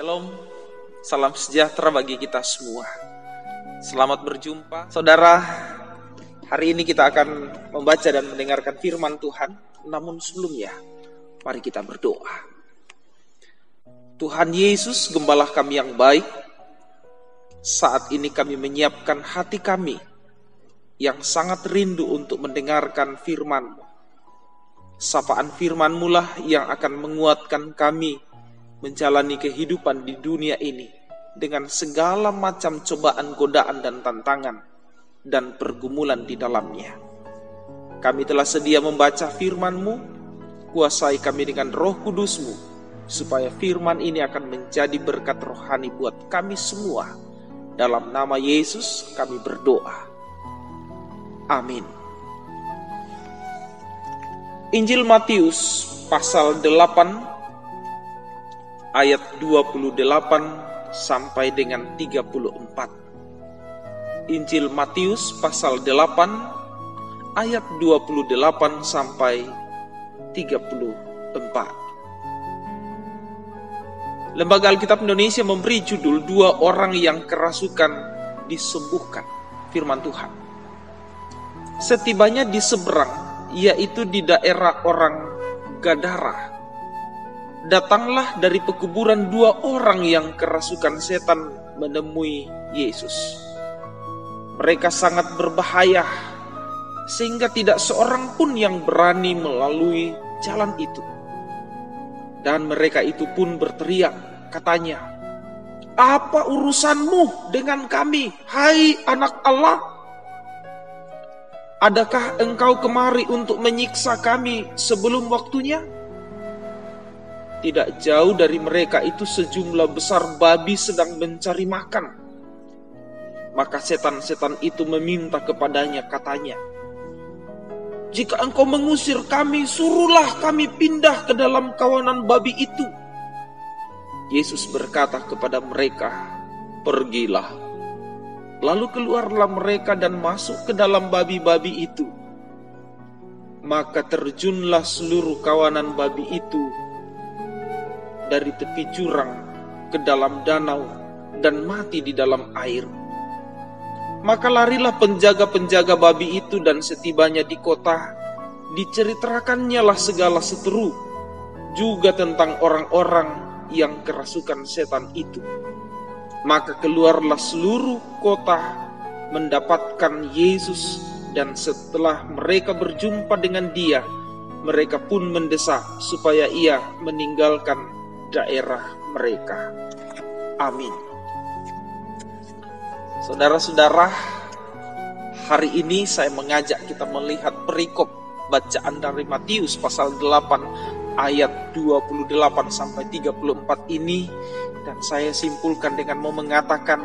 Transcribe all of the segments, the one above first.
Shalom, salam sejahtera bagi kita semua. Selamat berjumpa. Saudara, hari ini kita akan membaca dan mendengarkan firman Tuhan. Namun sebelumnya, mari kita berdoa. Tuhan Yesus, Gembala kami yang baik, saat ini kami menyiapkan hati kami yang sangat rindu untuk mendengarkan firman-Mu. Sapaan firman-Mu lah yang akan menguatkan kami menjalani kehidupan di dunia ini dengan segala macam cobaan, godaan, dan tantangan dan pergumulan di dalamnya. Kami telah sedia membaca firman-Mu, kuasai kami dengan Roh Kudus-Mu, supaya firman ini akan menjadi berkat rohani buat kami semua. Dalam nama Yesus kami berdoa. Amin. Injil Matius pasal 8 ayat 28 sampai dengan 34. Injil Matius pasal 8 ayat 28 sampai 34. Lembaga Alkitab Indonesia memberi judul 2 orang yang kerasukan disembuhkan. Firman Tuhan. Setibanya di seberang, yaitu di daerah orang Gadara, datanglah dari pekuburan 2 orang yang kerasukan setan menemui Yesus. Mereka sangat berbahaya, sehingga tidak seorang pun yang berani melalui jalan itu. Dan mereka itu pun berteriak, katanya, "Apa urusanmu dengan kami, hai anak Allah? Adakah engkau kemari untuk menyiksa kami sebelum waktunya?" Tidak jauh dari mereka itu sejumlah besar babi sedang mencari makan. Maka setan-setan itu meminta kepadanya, katanya, "Jika engkau mengusir kami, suruhlah kami pindah ke dalam kawanan babi itu." Yesus berkata kepada mereka, "Pergilah." Lalu keluarlah mereka dan masuk ke dalam babi-babi itu. Maka terjunlah seluruh kawanan babi itu dari tepi jurang ke dalam danau dan mati di dalam air. Maka larilah penjaga-penjaga babi itu, dan setibanya di kota, diceritakannya lah segala seteru juga tentang orang-orang yang kerasukan setan itu. Maka keluarlah seluruh kota mendapatkan Yesus, dan setelah mereka berjumpa dengan Dia, mereka pun mendesak supaya Ia meninggalkan daerah mereka. Amin. Saudara-saudara, hari ini saya mengajak kita melihat perikop bacaan dari Matius pasal 8 ayat 28 sampai 34 ini, dan saya simpulkan dengan mau mengatakan,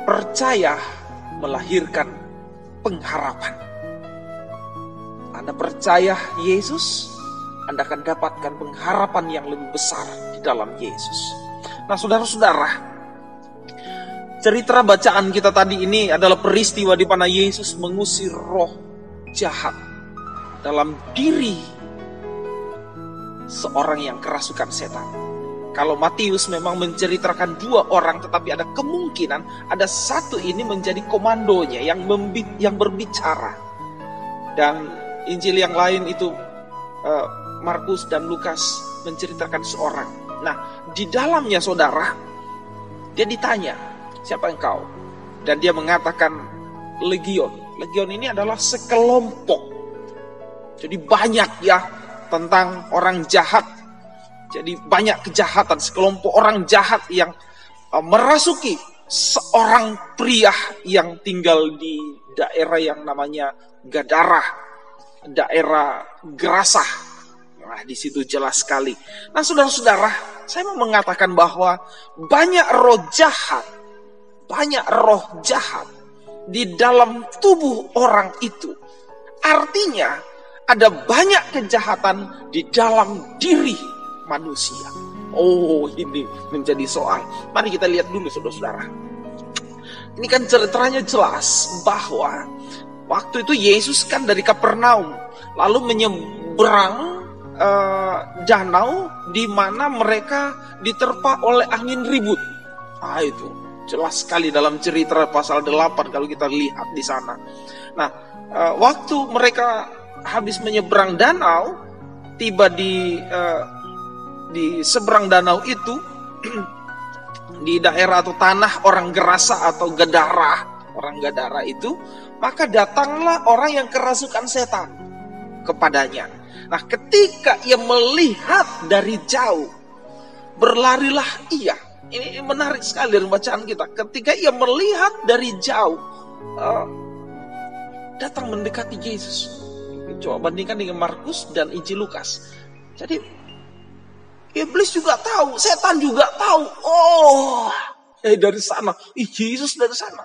percaya melahirkan pengharapan. Anda percaya Yesus, Anda akan dapatkan pengharapan yang lebih besar di dalam Yesus. Nah, saudara-saudara, cerita bacaan kita tadi ini adalah peristiwa di mana Yesus mengusir roh jahat dalam diri seorang yang kerasukan setan. Kalau Matius memang menceritakan 2 orang, tetapi ada kemungkinan ada satu ini menjadi komandonya yang berbicara. Dan Injil yang lain itu Markus dan Lukas menceritakan seorang. Nah, di dalamnya saudara, dia ditanya, "Siapa engkau?" Dan dia mengatakan, "Legion." Legion ini adalah sekelompok. Jadi banyak ya tentang orang jahat. Jadi banyak kejahatan, sekelompok orang jahat yang merasuki seorang pria yang tinggal di daerah yang namanya Gadara, daerah Gerasa. Nah, di situ jelas sekali. Nah, saudara-saudara, saya mau mengatakan bahwa banyak roh jahat di dalam tubuh orang itu. Artinya, ada banyak kejahatan di dalam diri manusia. Oh, ini menjadi soal. Mari kita lihat dulu, saudara-saudara. Ini kan ceritanya jelas bahwa waktu itu Yesus kan dari Kapernaum, lalu menyeberang danau di mana mereka diterpa oleh angin ribut. Itu jelas sekali dalam cerita pasal 8 kalau kita lihat di sana. Nah, waktu mereka habis menyeberang danau, tiba di seberang danau itu di daerah atau tanah orang Gerasa atau orang Gadara itu, maka datanglah orang yang kerasukan setan kepadanya. Nah, ketika ia melihat dari jauh, berlarilah ia. Ini menarik sekali dari bacaan kita. Ketika ia melihat dari jauh, datang mendekati Yesus. Coba bandingkan dengan Markus dan Injil Lukas. Jadi, iblis juga tahu, setan juga tahu. Dari sana, Yesus dari sana.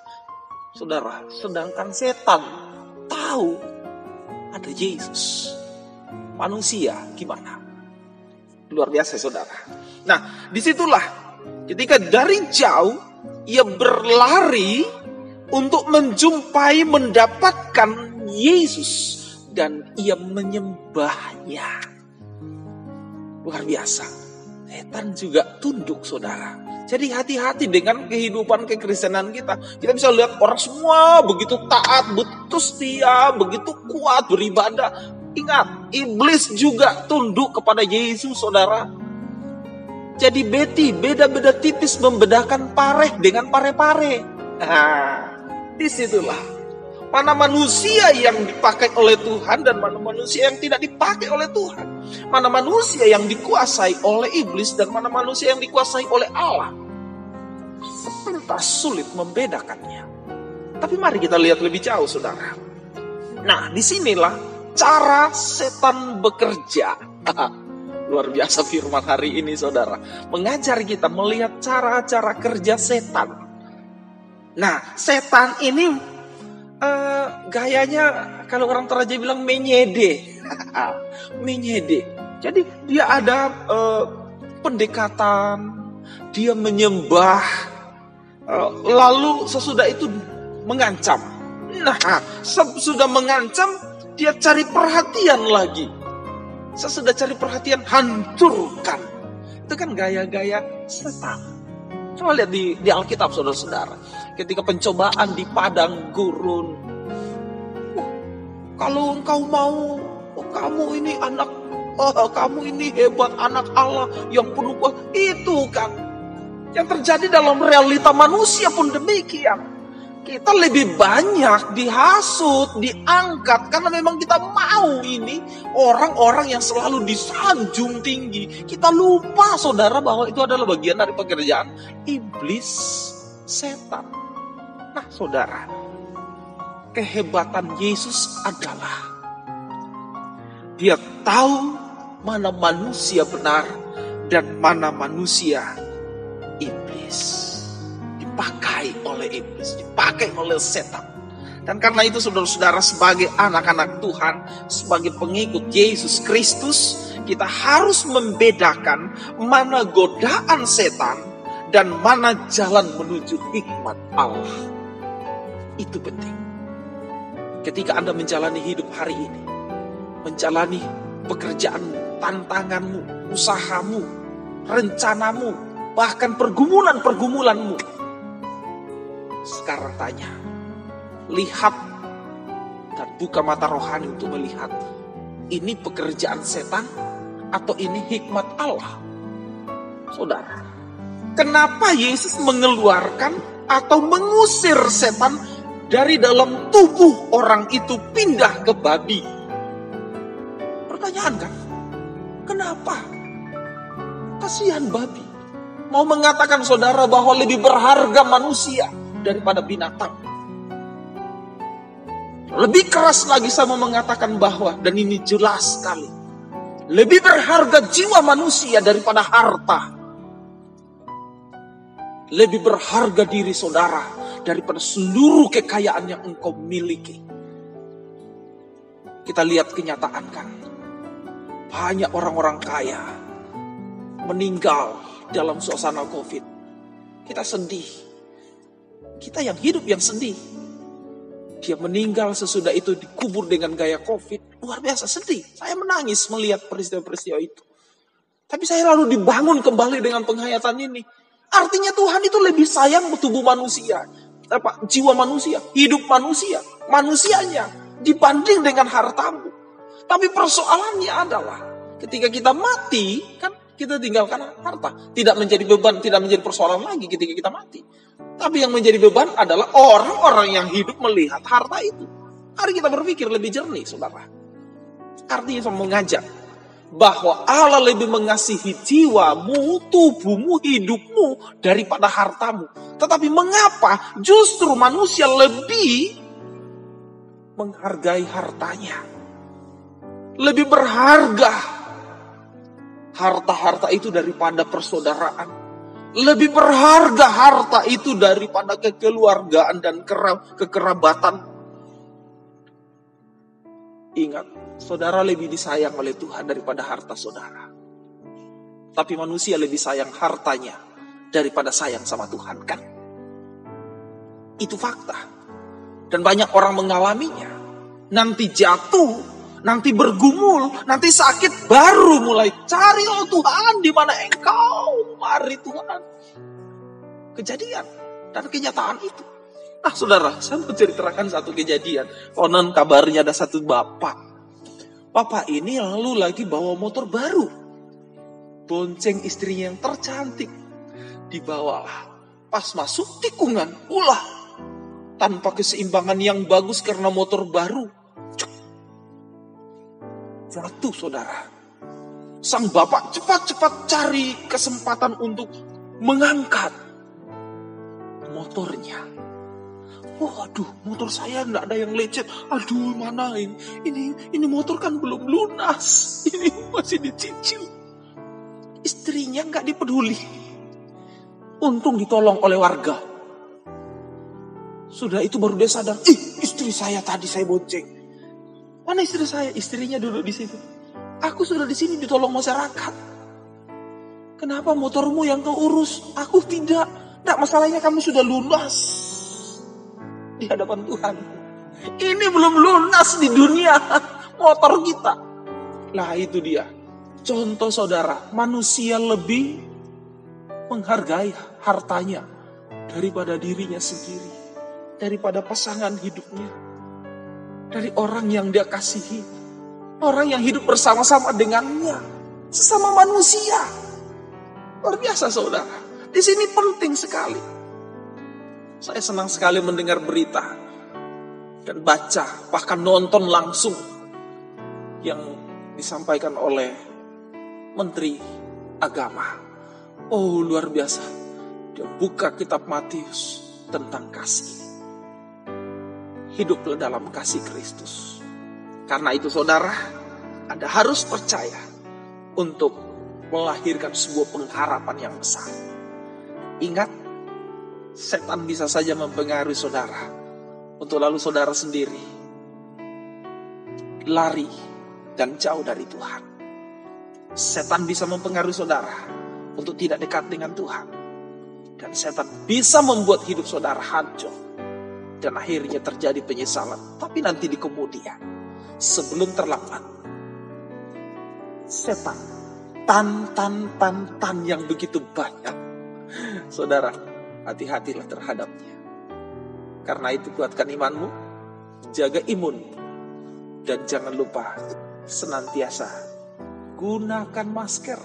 Saudara, sedangkan setan tahu ada Yesus. Manusia gimana? Luar biasa, saudara. Nah, disitulah ketika dari jauh ia berlari untuk menjumpai, mendapatkan Yesus, dan ia menyembahnya. Luar biasa. Setan juga tunduk, saudara. Jadi hati-hati dengan kehidupan kekristenan kita. Kita bisa lihat orang semua begitu taat, begitu setia, begitu kuat beribadah. Ingat, iblis juga tunduk kepada Yesus, saudara. Jadi beda-beda tipis membedakan pareh dengan pare-pare. Disitulah mana manusia yang dipakai oleh Tuhan dan mana manusia yang tidak dipakai oleh Tuhan. Mana manusia yang dikuasai oleh iblis dan mana manusia yang dikuasai oleh Allah. Sepintas sulit membedakannya. Tapi mari kita lihat lebih jauh, saudara. Nah, disinilah cara setan bekerja. Luar biasa firman hari ini, saudara. Mengajar kita melihat cara-cara kerja setan. Nah, setan ini gayanya kalau orang Toraja bilang menyede. Menyede. Jadi dia ada pendekatan, dia menyembah, lalu sesudah itu mengancam. Nah, sudah mengancam, dia cari perhatian lagi. Sesudah cari perhatian, hancurkan. Itu kan gaya-gaya setan. Coba lihat di Alkitab, saudara-saudara. Ketika pencobaan di padang gurun. Kalau engkau mau, kamu ini anak, kamu ini hebat, anak Allah yang penuh kuasa. Itu kan yang terjadi dalam realita manusia pun demikian. Kita lebih banyak dihasut, diangkat karena memang kita mau ini orang-orang yang selalu disanjung tinggi. Kita lupa, saudara, bahwa itu adalah bagian dari pekerjaan iblis, setan. Nah, saudara, kehebatan Yesus adalah dia tahu mana manusia benar dan mana manusia iblis. Dipakai oleh iblis, dipakai oleh setan. Dan karena itu, saudara-saudara, sebagai anak-anak Tuhan, sebagai pengikut Yesus Kristus, kita harus membedakan mana godaan setan dan mana jalan menuju hikmat Allah. Itu penting. Ketika Anda menjalani hidup hari ini, menjalani pekerjaanmu, tantanganmu, usahamu, rencanamu, bahkan pergumulan-pergumulanmu, sekarang tanya, lihat dan buka mata rohani untuk melihat, ini pekerjaan setan atau ini hikmat Allah? Saudara, kenapa Yesus mengeluarkan atau mengusir setan dari dalam tubuh orang itu pindah ke babi? Pertanyaan kan, kenapa? Kasihan babi. Mau mengatakan, saudara, bahwa lebih berharga manusia daripada binatang. Lebih keras lagi saya mau mengatakan bahwa, dan ini jelas sekali, lebih berharga jiwa manusia daripada harta. Lebih berharga diri saudara daripada seluruh kekayaan yang engkau miliki. Kita lihat kenyataan kan, banyak orang-orang kaya meninggal dalam suasana COVID. Kita sedih. Kita yang hidup yang sedih. Dia meninggal, sesudah itu dikubur dengan gaya COVID. luar biasa sedih. Saya menangis melihat peristiwa-peristiwa itu. Tapi saya lalu dibangun kembali dengan penghayatan ini. Artinya Tuhan itu lebih sayang tubuh manusia, jiwa manusia, hidup manusia, manusianya dibanding dengan hartamu. Tapi persoalannya adalah ketika kita mati, kan kita tinggalkan harta. Tidak menjadi beban, tidak menjadi persoalan lagi ketika kita mati. Tapi yang menjadi beban adalah orang-orang yang hidup melihat harta itu. Mari kita berpikir lebih jernih, saudara. Artinya saya mengajak bahwa Allah lebih mengasihi jiwamu, tubuhmu, hidupmu daripada hartamu. Tetapi mengapa justru manusia lebih menghargai hartanya? Lebih berharga harta-harta itu daripada persaudaraan. Lebih berharga harta itu daripada kekeluargaan dan kekerabatan. Ingat, saudara lebih disayang oleh Tuhan daripada harta saudara. Tapi manusia lebih sayang hartanya daripada sayang sama Tuhan, kan? Itu fakta. Dan banyak orang mengalaminya. Nanti jatuh, nanti bergumul, nanti sakit, baru mulai cari, oh Tuhan, di mana Engkau? Mari Tuhan. Kejadian dan kenyataan itu. Nah saudara, saya mau ceritakan satu kejadian. Konon kabarnya ada satu bapak. Bapak ini lalu lagi bawa motor baru. Bonceng istrinya yang tercantik. Dibawalah. Pas masuk tikungan, ulah. Tanpa keseimbangan yang bagus karena motor baru. Jatuh saudara. Sang bapak cepat-cepat cari kesempatan untuk mengangkat motornya. Waduh, motor saya nggak ada yang lecet. Aduh, mana ini motor kan belum lunas. Ini masih dicicil. Istrinya nggak dipeduli. Untung ditolong oleh warga. Sudah itu baru dia sadar. Istri saya tadi saya bonceng. Mana istri saya? Istrinya duduk di situ. Aku sudah di sini ditolong masyarakat. Kenapa motormu yang kau urus? Aku tidak. Nggak, masalahnya kamu sudah lunas di hadapan Tuhan. Ini belum lunas di dunia motor kita. Lah itu dia. Contoh saudara, manusia lebih menghargai hartanya daripada dirinya sendiri, daripada pasangan hidupnya, dari orang yang dia kasihi, orang yang hidup bersama-sama dengannya, sesama manusia. Luar biasa saudara. Di sini penting sekali. Saya senang sekali mendengar berita dan baca, bahkan nonton langsung yang disampaikan oleh Menteri Agama. Oh, luar biasa. Dia buka kitab Matius tentang kasih. Hiduplah dalam kasih Kristus. Karena itu saudara, Anda harus percaya untuk melahirkan sebuah pengharapan yang besar. Ingat, setan bisa saja mempengaruhi saudara untuk lalu saudara sendiri lari dan jauh dari Tuhan. Setan bisa mempengaruhi saudara untuk tidak dekat dengan Tuhan. Dan setan bisa membuat hidup saudara hancur. Dan akhirnya terjadi penyesalan. Tapi nanti di kemudian, sebelum terlambat, setan tan yang begitu banyak. Saudara, hati-hatilah terhadapnya. Karena itu kuatkan imanmu, jaga imun, dan jangan lupa senantiasa gunakan masker.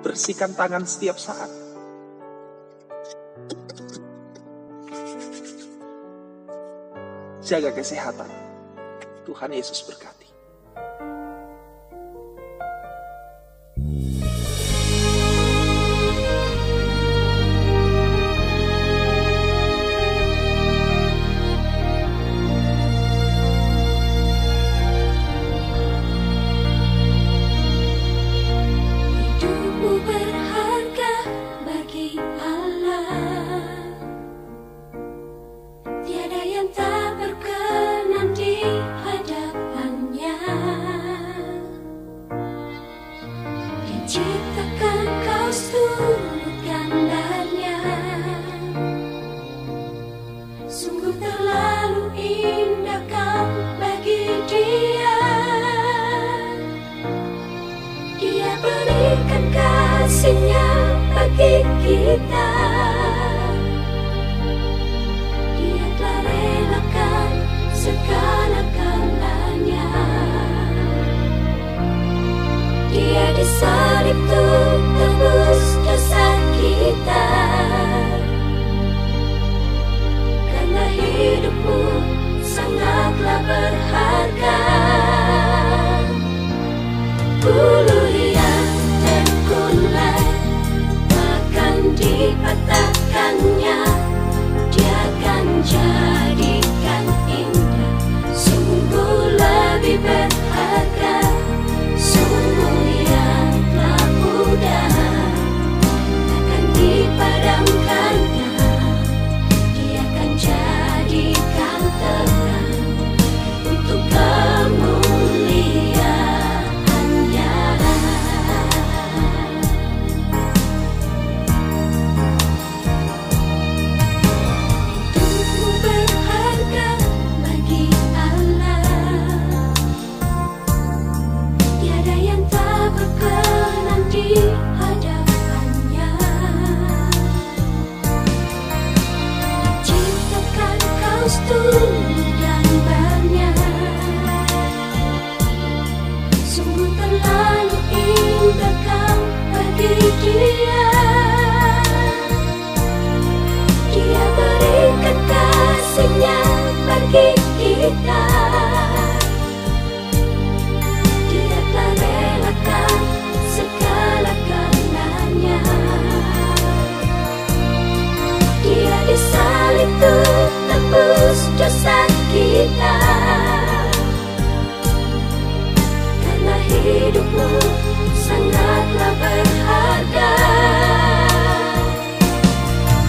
Bersihkan tangan setiap saat. Jaga kesehatan. Tuhan Yesus berkati. Sungguh terlalu indah kau bagi kasih-Nya bagi kita. Dia telah relakan segala-galanya. Dia disalib untuk tebus dosa kita. Karena hidupmu sangatlah berharga. Bulu yang terkulai akan dipatahkannya. Dia akan jadikan indah, sungguh lebih berharga. Sumur yang telah pudar akan dipadamkannya. Dia akan jadikan terang untuk kemuliaan-Nya. Hidupmu berharga bagi Allah. Tiada yang tak berkenan di hadapan-Nya. Ciptakan kostum gambarnya. Sungguh terlalu indah kau bagi Dia. Dia berikan kasih-Nya bagi kita. Dia telah relakan segala-galanya. Dia disalib untuk tebus dosa kita. Karena hidupmu sangatlah berharga.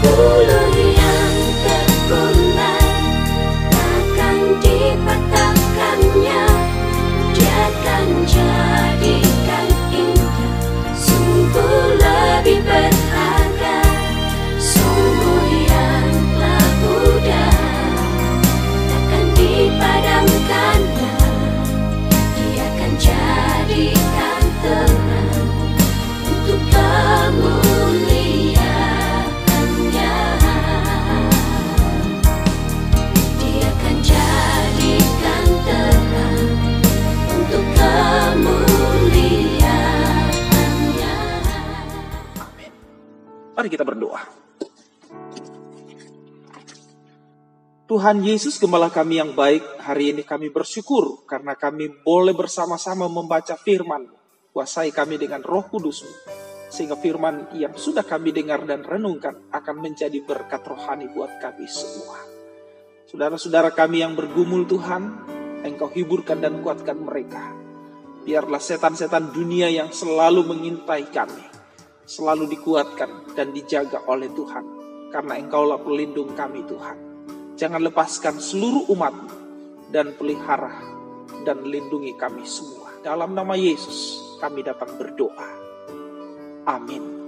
Bulu yang terkulai akan dipatahkannya. Dia akan jadikan indah, sungguh lebih berharga. Sumur yang telah pudar akan dipadamkannya. Dia akan jadikan terang untuk kemuliaan-Nya. Dia akan jadikan terang untuk kemuliaan-Nya. Amin. Mari kita berdoa. Tuhan Yesus, Gembala kami yang baik, hari ini kami bersyukur karena kami boleh bersama-sama membaca firman. Kuasai kami dengan Roh Kudus-Mu, sehingga firman yang sudah kami dengar dan renungkan akan menjadi berkat rohani buat kami semua. Saudara-saudara kami yang bergumul Tuhan, Engkau hiburkan dan kuatkan mereka. Biarlah setan-setan dunia yang selalu mengintai kami selalu dikuatkan dan dijaga oleh Tuhan, karena Engkaulah pelindung kami Tuhan. Jangan lepaskan seluruh umat-Mu dan pelihara dan lindungi kami semua. Dalam nama Yesus kami datang berdoa. Amin.